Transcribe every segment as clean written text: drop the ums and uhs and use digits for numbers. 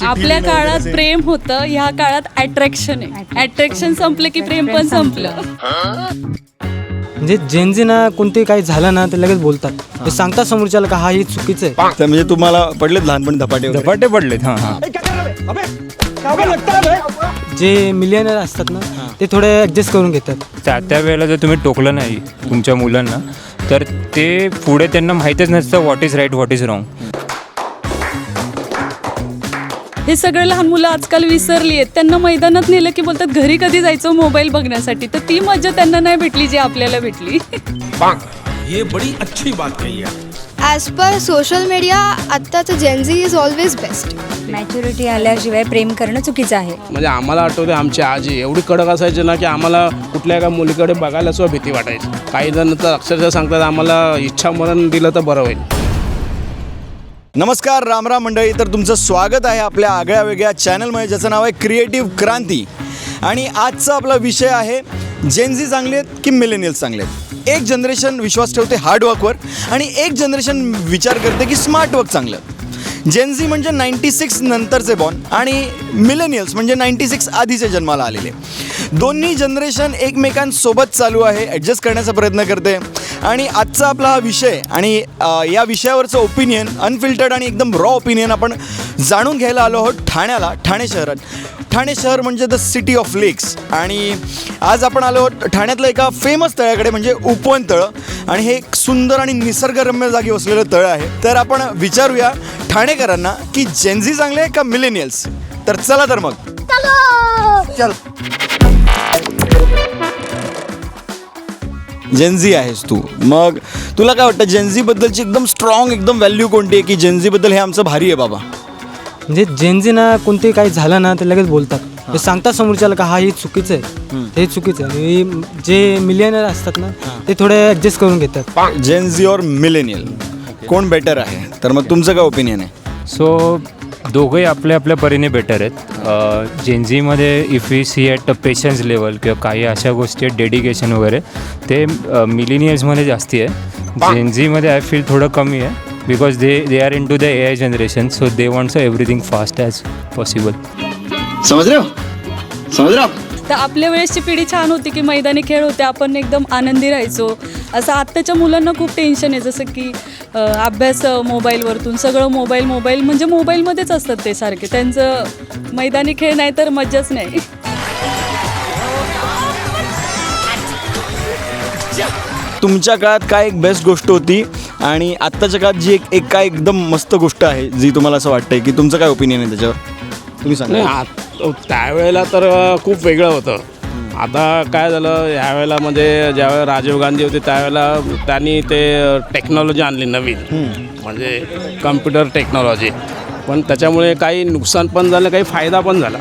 आपल्या काळात प्रेम होतं, ह्या काळात अट्रॅक्शन आहे. अट्रॅक्शन संपलं की प्रेम पण संपलं. म्हणजे जेनजी ना कोणते काही झालं ना ते लगेच बोलतात, ते सांगतात समोरच्याला का हा हे चुकीचं आहे. तर म्हणजे तुम्हाला पडलेत लहानपणी धपाटे वगैरे? धपाटे पडलेत. हां हां. जे मिलियनर असतात ना ते थोडे ॲडजस्ट करून घेतात. त्या वेळेला जर तुम्ही टोकलं नाही तुमच्या मुलांना तर ते पुढे त्यांना माहीतच नसतं what is right what is wrong. हे सगळे लहान मुलं आजकाल विसरली आहेत. त्यांना मैदानात नेलं की बोलतात घरी कधी जायचं मोबाईल बघण्यासाठी. तर ती मजा त्यांना नाही भेटली जी आपल्याला भेटली. ये बड़ी अच्छी बात कही है. ॲज पर सोशल मीडिया आत्ताचं Gen Z is always best. Maturity आल्याशिवाय प्रेम करणं चुकीचं आहे. म्हणजे आम्हाला आठवते आमची आजी एवढी कडक असायची ना की आम्हाला कुठल्या एका मुलीकडे बघायला सुद्धा भीती वाटायची. काही जण तर अक्षरशः सांगतात आम्हाला इच्छा मरण दिलं तर बरं होईल. नमस्कार रामराम मंडळी. तर तुमचं स्वागत आहे आपल्या आगळ्या वेगळ्या चॅनलमध्ये ज्याचं नाव आहे क्रिएटिव्ह क्रांती. आणि आजचा आपला विषय आहे जेनझी चांगले आहेत की मिलेनियल्स चांगले आहेत. एक जनरेशन विश्वास ठेवते हार्डवर्कवर आणि एक जनरेशन विचार करते की स्मार्ट वर्क चांगलं. जेनझी म्हणजे 96 नंतरचे बॉर्न आणि मिलेनियल्स म्हणजे 96 आधीचे जन्माला आलेले. दोन्ही जनरेशन एकमेकांसोबत चालू आहे, ॲडजस्ट करण्याचा प्रयत्न करते. आणि आजचा आपला हा विषय आणि या विषयावरचं ओपिनियन अनफिल्टर्ड आणि एकदम रॉ ओपिनियन आपण जाणून घ्यायला आलो आहोत ठाण्याला, ठाणे शहरात. ठाणे शहर म्हणजे द सिटी ऑफ लेक्स. आणि आज आपण आलो आहोत ठाण्यातलं एका फेमस तळ्याकडे म्हणजे उपवन तळं. आणि हे एक सुंदर आणि निसर्गरम्य जागी वसलेलं तळं आहे. तर आपण विचारूया ठाणेकरांना की जेनझी चांगले आहे का मिलेनियल्स. तर चला तर मग चल. जेनझी आहेस तू, मग तुला काय वाटतं जेनझीबद्दलची एकदम स्ट्रॉंग एकदम व्हॅल्यू कोणती आहे की जेनझीबद्दल हे आमचं भारी आहे बाबा? म्हणजे जेनजी ना कोणते काही झालं ना ते लगेच बोलतात, ते सांगतात समोरच्याला का हा हे चुकीचं आहे, हे चुकीचं आहे. आणि जे मिलियनर असतात ना ते थोडे ॲडजस्ट करून घेतात. जेनझी और मिलेनियल कोण बेटर आहे? तर मग तुमचं काय ओपिनियन आहे? सो दोघंही आपल्या आपल्या परीने बेटर आहेत. जेनझीमध्ये if we see at patience level किंवा काही अशा गोष्टी आहेत डेडिकेशन वगैरे ते मिलेनियल्समध्ये जास्ती आहे. जेनझीमध्ये आय फील थोडं कमी आहे because they are in to the AI generation. So they wants everything fast as possible. समज रहे हो? समज रहे हो? तर आपल्या वेळेसची पिढी छान होती की मैदानी खेळ होते, आपण एकदम आनंदी राहायचो. असं आत्ताच्या मुलांना खूप टेन्शन आहे, जसं की अभ्यास मोबाईलवरतून सगळं मोबाईल म्हणजे मोबाईलमध्येच असतात ते सारखे. त्यांचं मैदानी खेळ नाही तर मज्जाच नाही. तुमच्या काळात काय एक बेस्ट गोष्ट होती आणि आत्ताच्या काळात जी एक काय एकदम मस्त गोष्ट आहे जी तुम्हाला असं वाटतंय की तुमचं काय ओपिनियन आहे त्याच्यावर तुम्ही सांगा. नाही त्यावेळेला तर खूप वेगळं होतं. आता काय झालं यावेळेला म्हणजे ज्यावेळेला राजीव गांधी होते त्यावेळेला त्यांनी ते टेक्नॉलॉजी आणली नवीन, म्हणजे कम्प्युटर टेक्नॉलॉजी. पण त्याच्यामुळे काही नुकसान पण झालं, काही फायदा पण झाला.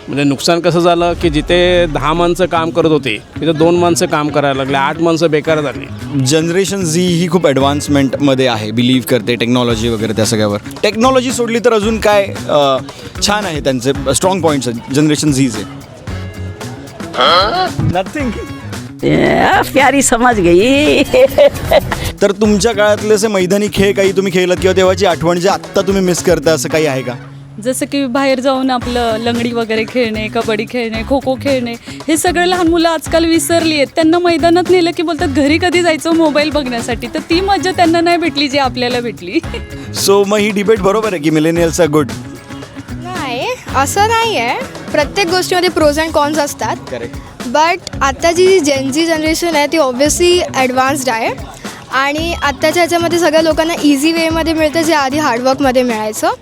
म्हणजे नुकसान कसं झालं की जिथे 10 माणसं काम करत होते तिथे 2 माणसं काम करायला लागले, 8 माणसं बेकार झाली. जनरेशन झी ही खूप ॲडव्हान्समेंटमध्ये आहे, बिलीव्ह करते टेक्नॉलॉजी वगैरे त्या सगळ्यावर. टेक्नॉलॉजी सोडली तर अजून काय छान आहे त्यांचे स्ट्रॉंग पॉईंट्स आहेत जनरेशन झीचे? नथिंग. प्यारी समज गई. तर तुमच्या काळातले असे मैदानी खेळ काही तुम्ही खेळलात किंवा तेव्हाची आठवण जे आत्ता तुम्ही मिस करता असं काही आहे का? जसं की बाहेर जाऊन आपलं लंगडी वगैरे खेळणे, कबड्डी खेळणे, खो खो खेळणे, हे सगळे लहान मुलं आजकाल विसरली आहेत. त्यांना मैदानात नेलं की बोलतात घरी कधी जायचं मोबाईल बघण्यासाठी. तर ती मजा त्यांना नाही भेटली जी आपल्याला भेटली. सो मग ही डिबेट बरोबर आहे की मिलेनियल्स आर गुड? नाही, असं नाही आहे. प्रत्येक गोष्टीमध्ये प्रोज अँड कॉन्स असतात. करेक्ट. बट आत्ताची जी जेनझी जनरेशन आहे ती ऑब्व्हियसली ॲडव्हान्स्ड आहे. आणि आत्ताच्या ह्याच्यामध्ये सगळ्या लोकांना इझी वेमध्ये मिळतं जे आधी हार्डवर्कमध्ये मिळायचं.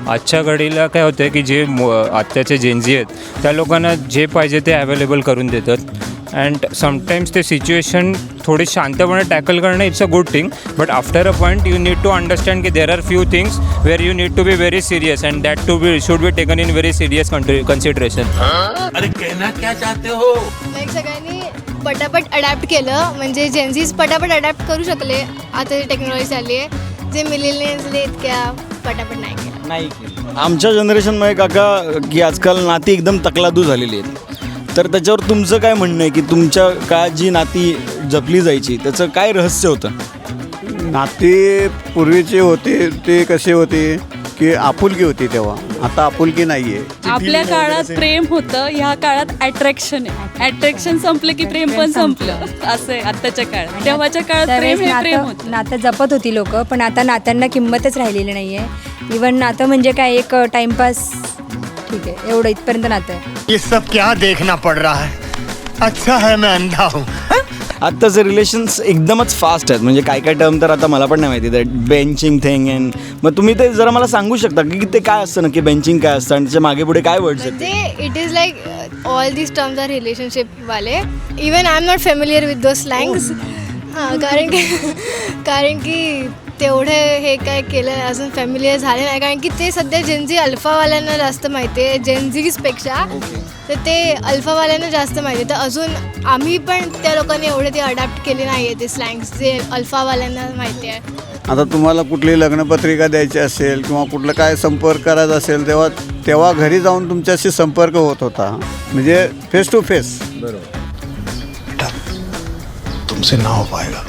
आजच्या घडीला काय होतं की जे आत्ताचे जेनझी आहेत त्या लोकांना जे पाहिजे ते अवेलेबल करून देतात. अँड समटाईम्स ते सिच्युएशन थोडी शांतपणे टॅकल करणं it's a good thing. But after a point you need to understand की there are few things where you need to be very serious and that to be should be taken in very serious consideration. अरे कहना क्या चाहते हो? Like सगळ्यांनी पटापट adapt केलं, म्हणजे जेनझीज पटापट अडॅप्ट करू शकले. आता जी टेक्नॉलॉजी आली आहे, जे मिलेनियल्सले इतक्या पटापट नाही केलं. आमच्या जनरेशनमध्ये काका की आजकाल नाती एकदम तकलादू झालेली आहेत. तर त्याच्यावर तुमचं काय म्हणणं आहे की तुमच्या काळात जी नाती जपली जायची त्याचं काय रहस्य होतं? नाती पूर्वीची होती ती कशी होती की आपुलकी होती तेव्हा. आता आपुलकी नाही आहे. आपल्या काळात प्रेम होतं, ह्या काळात अट्रॅक्शन आहे. अट्रॅक्शन संपलं की प्रेम पण संपलं, असं आहे आत्ताच्या काळात. तेव्हाच्या काळात प्रेम हे प्रेम होतं. नातं जपत होती लोक, पण आता नात्यांना किंमतच राहिलेली नाही आहे. इवन नातं म्हणजे काय, एक टाइमपास, ठीक आहे, एवढं इथपर्यंत नातं आहे. ये सब क्या देखना पड़ रहा है. अच्छा है मैं अंधा हूँ. आत्ताचे रिलेशन्स एकदमच फास्ट आहेत. म्हणजे काय काय टर्म तर आता मला पण नाही माहिती. दॅट बेंचिंग थिंग अँड मग तुम्ही ते जरा मला सांगू शकता की ते काय असतं नक्की, बेंचिंग काय असतं आणि त्याच्या मागे पुढे काय वर्ड्स आहेत? म्हणजे it is like all these terms are रिलेशनशिपवाले. Even I am not familiar with those slangs. हां, कारण की तेवढे हे काय केलं अजून फॅमिलियर झाले नाही. कारण की ते सध्या जेनझी अल्फावाल्यांना जास्त माहिती आहे, जेनझीजपेक्षा. तर ते अल्फावाल्यांना जास्त माहिती आहे. तर अजून आम्ही पण त्या लोकांनी एवढे ते अडॅप्ट केले नाही आहे ते स्लँग्स जे अल्फावाल्यांना माहिती आहे. आता तुम्हाला कुठली लग्नपत्रिका द्यायची असेल किंवा कुठलं काय संपर्क करायचा असेल तेव्हा घरी जाऊन तुमच्याशी संपर्क होत होता, म्हणजे फेस टू फेस. तुमसे ना हो पाएगा.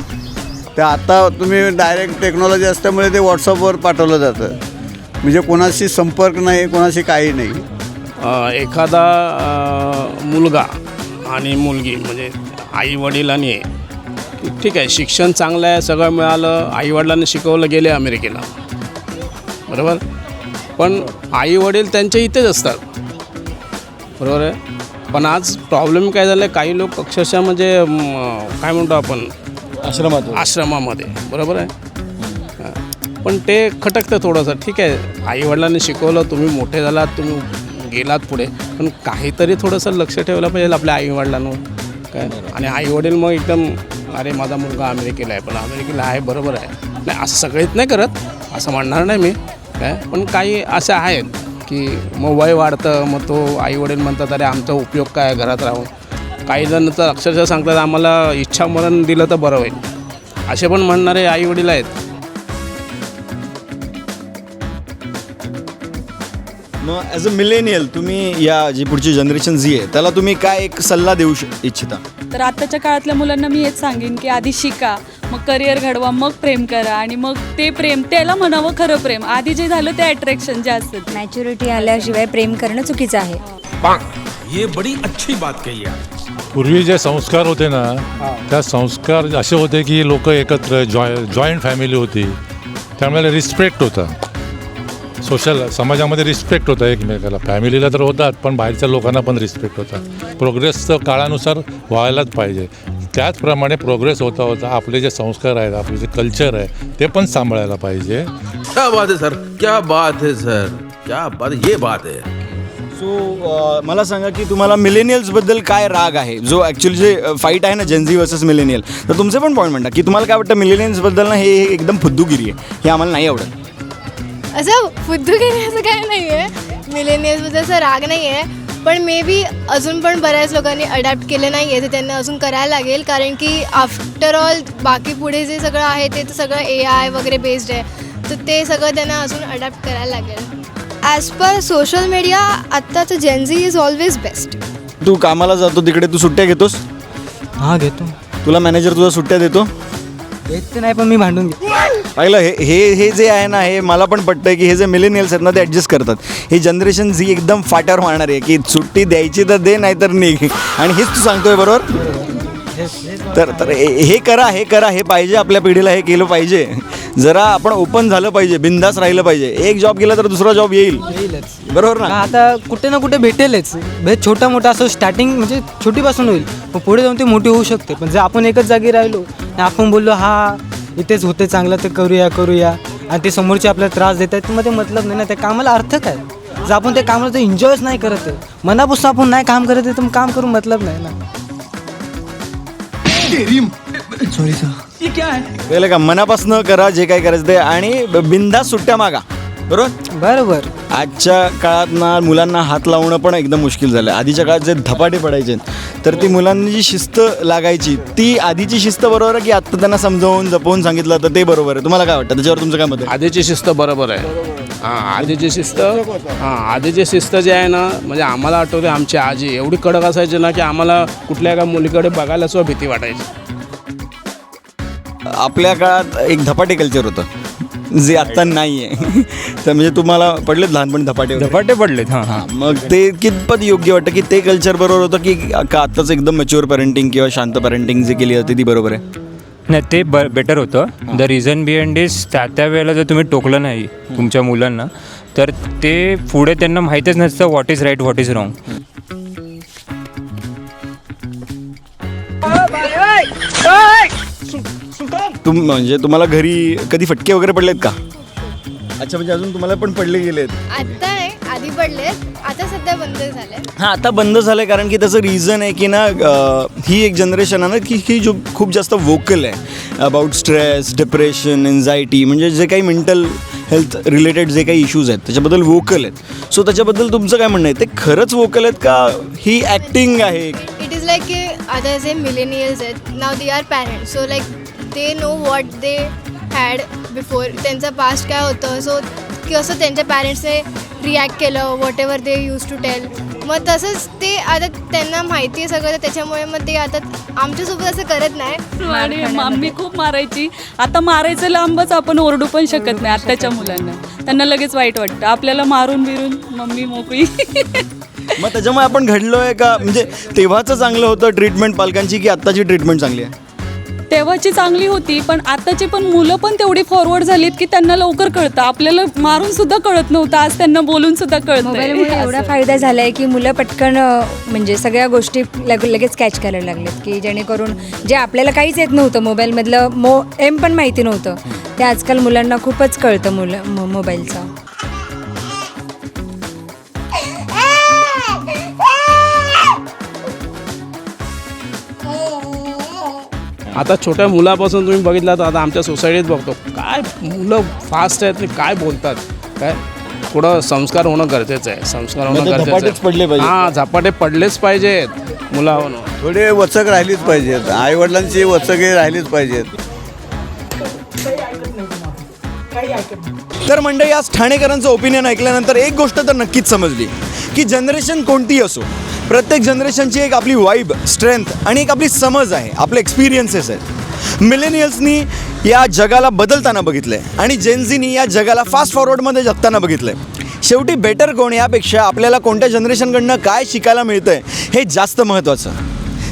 ते आता तुम्ही डायरेक्ट टेक्नॉलॉजी असल्यामुळे ते व्हॉट्सअपवर पाठवलं जातं. म्हणजे कोणाशी संपर्क नाही, कोणाशी काही नाही. एखादा मुलगा आणि मुलगी म्हणजे आई वडील आणि ठीक आहे, शिक्षण चांगलं आहे, सगळं मिळालं, आईवडिलांनी शिकवलं, गेले अमेरिकेला, बरोबर. पण आई वडील त्यांच्या इथेच असतात, बरोबर आहे. पण आज प्रॉब्लेम काय झाला आहे, काही लोक अक्षरशः म्हणजे काय म्हणतो आपण आश्रमामध्ये, बरोबर आहे. पण ते खटकतं थोडंसं. ठीक आहे, आईवडिलांनी शिकवलं, तुम्ही मोठे झालात, तुम्ही गेलात पुढे, पण काहीतरी थोडंसं लक्ष ठेवलं पाहिजे आपल्या आईवडिलांवर काय. आणि आईवडील मग एकदम अरे माझा मुलगा अमेरिकेला आहे, पण अमेरिकेला आहे, बरोबर आहे, नाही असं सगळेच नाही करत, असं म्हणणार नाही मी काय. पण काही असे आहेत की मग वय वाढतं, मग तो आईवडील म्हणतात अरे आमचा उपयोग काय घरात राहून. काही जण तर अक्षरशः सांगतात आम्हाला इच्छामरण दिलं तर बरं होईल, असे पण म्हणणारे आईवडील आहेत. मग ॲज अ मिलेनियल तुम्ही या जी पुढची जनरेशन जी आहे त्याला तुम्ही काय एक सल्ला देऊ इच्छिता? तर आत्ताच्या काळातल्या मुलांना मी हेच सांगेन की आधी शिका, मग करिअर घडवा, मग प्रेम करा, आणि मग ते प्रेम त्याला म्हणावं खरं प्रेम. आधी जे झालं ते अट्रॅक्शन जे असतं. मॅच्युरिटी आल्याशिवाय प्रेम करणं चुकीचं आहे. ये बड़ी अच्छी बात कही है. पूर्वी जे संस्कार होते ना, त्या संस्कार असे होते की लोक एकत्र जॉईंट फॅमिली होती, त्यामुळे रिस्पेक्ट होता. सोशल समाजामध्ये रिस्पेक्ट होता एकमेकाला. फॅमिलीला तर होतात, पण बाहेरच्या लोकांना पण रिस्पेक्ट होता. प्रोग्रेस तर काळानुसार व्हायलाच पाहिजे. त्याचप्रमाणे प्रोग्रेस होता होता आपले जे संस्कार आहेत, आपले जे कल्चर आहे ते पण सांभाळायला पाहिजे. क्या बात है सर, क्या बात है सर, क्या बात, ये बात है. सो मला सांगा की तुम्हाला मिलेनियल्सबद्दल काय राग आहे, जो ॲक्च्युली जे फाईट आहे ना जेनझी वर्सेस मिलेनियल, तर तुमचे पण पॉईंट म्हणता की तुम्हाला काय वाटतं मिलेनियल्सबद्दल ना हे एकदम फुद्दूगिरी आहे, हे आम्हाला नाही आवडत. असं फुद्दूगिरी असं काय नाही आहे, मिलेनियल्सबद्दल असं राग नाही आहे. पण मे बी अजून पण बऱ्याच लोकांनी अडॅप्ट केलं नाही आहे, ते त्यांना अजून करायला लागेल. कारण की आफ्टर ऑल बाकी पुढे जे सगळं आहे ते तर सगळं AI वगैरे बेस्ड आहे, तर ते सगळं त्यांना अजून अडॅप्ट करायला लागेल. ॲज पर सोशल मीडिया आत्ताचं जेनझी इज ऑलवेज बेस्ट. तू कामाला जातो तिकडे तू सुट्ट्या घेतोस? हां घेतो. तुला मॅनेजर तुझा सुट्ट्या देतो? येत नाही, पण मी भांडून घेतो. पाहिलं हे जे आहे ना, हे मला पण पटतं आहे की हे जे मिलेनियल्स आहेत ना ते ॲडजस्ट करतात. ही जनरेशन जी एकदम फाट्यावर मारणार आहे की सुट्टी द्यायची तर दे, नाही तर निघ. आणि हेच तू सांगतोय बरोबर. तर हे करा, हे पाहिजे आपल्या पिढीला, हे केलं पाहिजे. जरा आपण ओपन झालं पाहिजे, बिंदास राहिलं पाहिजे. एक जॉब केला तर दुसरा जॉब येईलच, बरोबर ना. आता कुठे ना कुठे भेटेलच. म्हणजे छोटा मोठा असं स्टार्टिंग म्हणजे छोटीपासून होईल, पण पुढे जाऊन ते मोठी होऊ शकते. पण जर आपण एकच जागी राहिलो आणि आपण बोललो हा इथेच होते चांगलं, तर करूया आणि ते समोरचे आपल्याला त्रास देत आहेत, मग ते मतलब नाही ना. त्या कामाला अर्थ काय? जर आपण त्या कामाला तर एन्जॉयच नाही करत आहे, मनापासून आपण नाही काम करत आहे, तर काम करून मतलब नाही ना. सॉरी सर, ये क्या है. पहिलं का मनापासून करा जे काय करायचं ते, आणि बिंदास सुट्ट्या मागा, बरोबर. आजच्या काळात ना मुलांना हात लावणं पण एकदम मुश्किल झालं. आधीच्या काळात जे धपाटे पडायचे तर ती मुलांनी जी शिस्त लागायची, ती आधीची शिस्त बरोबर आहे की आत्ता त्यांना समजावून जपवून सांगितलं तर ते बरोबर आहे? तुम्हाला काय वाटतं त्याच्यावर, तुमचं काय मत आहे? आधीची शिस्त बरोबर आहे. आधीची शिस्त जी आहे ना, म्हणजे आम्हाला आठवते आमची आजी एवढी कडक असायची ना की आम्हाला कुठल्या एका मुलीकडे बघायला सुद्धा भीती वाटायची. आपल्या काळात एक धपाटे कल्चर होतं जे आत्ता नाही आहे. तर म्हणजे तुम्हाला पडलेत लहानपणी धपाटे वगैरे? धपाटे पडलेत. हां मग ते कितपत योग्य वाटतं की ते कल्चर बरोबर होतं की का आत्ताच एकदम मॅच्युअर पॅरेंटिंग किंवा शांत पॅरेंटिंग जे केली जाते ती बरोबर आहे? नाही, ते बेटर होतं. द रिझन बिहाइंड इज त्या वेळेला जर तुम्ही टोकलं नाही तुमच्या मुलांना तर ते पुढे त्यांना माहीतच नसतं what is right what is wrong. म्हणजे तुम्हाला घरी कधी फटके वगैरे पडलेत का? अच्छा, म्हणजे अजून तुम्हाला पण पडले गेलेत? आत्ता नाही, आधी पडलेत, आता सध्या बंद झाले. हां, आता बंद झालं आहे कारण की त्याचं रिझन आहे की ना ही एक जनरेशन आहे ना की ही जो खूप जास्त वोकल आहे अबाउट स्ट्रेस, डिप्रेशन, एन्झायटी, म्हणजे जे काही मेंटल हेल्थ रिलेटेड जे काही इश्यूज आहेत त्याच्याबद्दल वोकल आहेत. सो त्याच्याबद्दल तुमचं काय म्हणणं आहे? ते खरंच वोकल आहेत का ही ॲक्टिंग आहे? इट इज लाईक की आता जे मिलेनियल्स आहेत now they are parents, so like they know what they had before. त्यांचा पास्ट काय होतं, सो कसं त्यांच्या पॅरेंट्सने रिॲक्ट केलं, whatever they use to tell. मग तसंच ते आता त्यांना माहिती आहे सगळं, त्याच्यामुळे मग ते आता आमच्यासोबत असं करत नाही. आणि मम्मी खूप मारायची. आता मारायचं लांबच, आपण ओरडू पण शकत नाही आत्ताच्या मुलांना. त्यांना लगेच वाईट वाटतं. आपल्याला मारून बिरून मम्मी मोकळी. मग त्याच्यामुळे आपण घडलो आहे का? म्हणजे तेव्हाचं चांगलं होतं ट्रीटमेंट पालकांची की आत्ताची ट्रीटमेंट चांगली आहे? तेव्हाची चांगली होती, पण आताची पण मुलं पण तेवढी फॉरवर्ड झालीत की त्यांना लवकर कळतं. आपल्याला मारून सुद्धा कळत नव्हतं, आज त्यांना बोलून सुद्धा मोबाईलमुळे कळतं. एवढा फायदा झाला आहे की मुलं पटकन म्हणजे सगळ्या गोष्टी लगेच कॅच करायला लागलेत, की जेणेकरून जे आपल्याला काहीच येत नव्हतं मोबाईलमधलं एम पण माहिती नव्हतं, ते आजकाल मुलांना खूपच कळतं मोबाईलचं. आता छोट्या मुलापासून तुम्ही बघितलं तर आता आमच्या सोसायटीत बघतो काय मुलं फास्ट आहेत आणि काय बोलतात. काय थोडं संस्कार होणं गरजेचं आहे. संस्कार होणं म्हणजे गरजेचं धपाटेच पडले पाहिजेत. हां, झपाटे पडलेच पाहिजेत मुलावर. थोडे वचक राहिलीच पाहिजेत, आईवडिलांची वचके राहिलीच पाहिजेत. तर मंडळी, आज ठाणेकरांचं ओपिनियन ऐकल्यानंतर एक गोष्ट तर नक्कीच समजली की जनरेशन कोणतीही असो, प्रत्येक जनरेशनची एक आपली वाईब, स्ट्रेंथ आणि एक आपली समज आहे, आपले एक्सपिरियन्सेस आहेत. मिलेनियल्सनी या जगाला बदलताना बघितलं आहे आणि जेनझीनी या जगाला फास्ट फॉरवर्डमध्ये जगताना बघितलं आहे. शेवटी बेटर कोण यापेक्षा आपल्याला कोणत्या जनरेशनकडनं काय शिकायला मिळतं आहे हे जास्त महत्त्वाचं.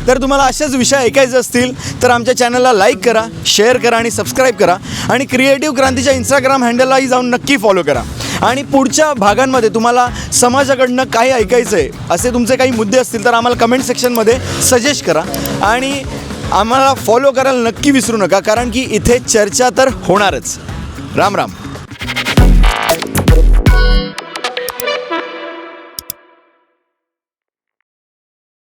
तर तुम्हाला असेच विषय ऐकायचे असतील तर आमच्या चॅनलला लाईक करा, शेअर करा आणि सबस्क्राईब करा. आणि क्रिएटिव्ह क्रांतीच्या इंस्टाग्राम हँडललाही जाऊन नक्की फॉलो करा. आणि पुढच्या भागांमध्ये तुम्हाला समाजाकडनं काही ऐकायचं आहे असे तुमचे काही मुद्दे असतील तर आम्हाला कमेंट सेक्शनमध्ये सजेस्ट करा. आणि आम्हाला फॉलो करायला नक्की विसरू नका, कारण की इथे चर्चा तर होणारच. राम राम.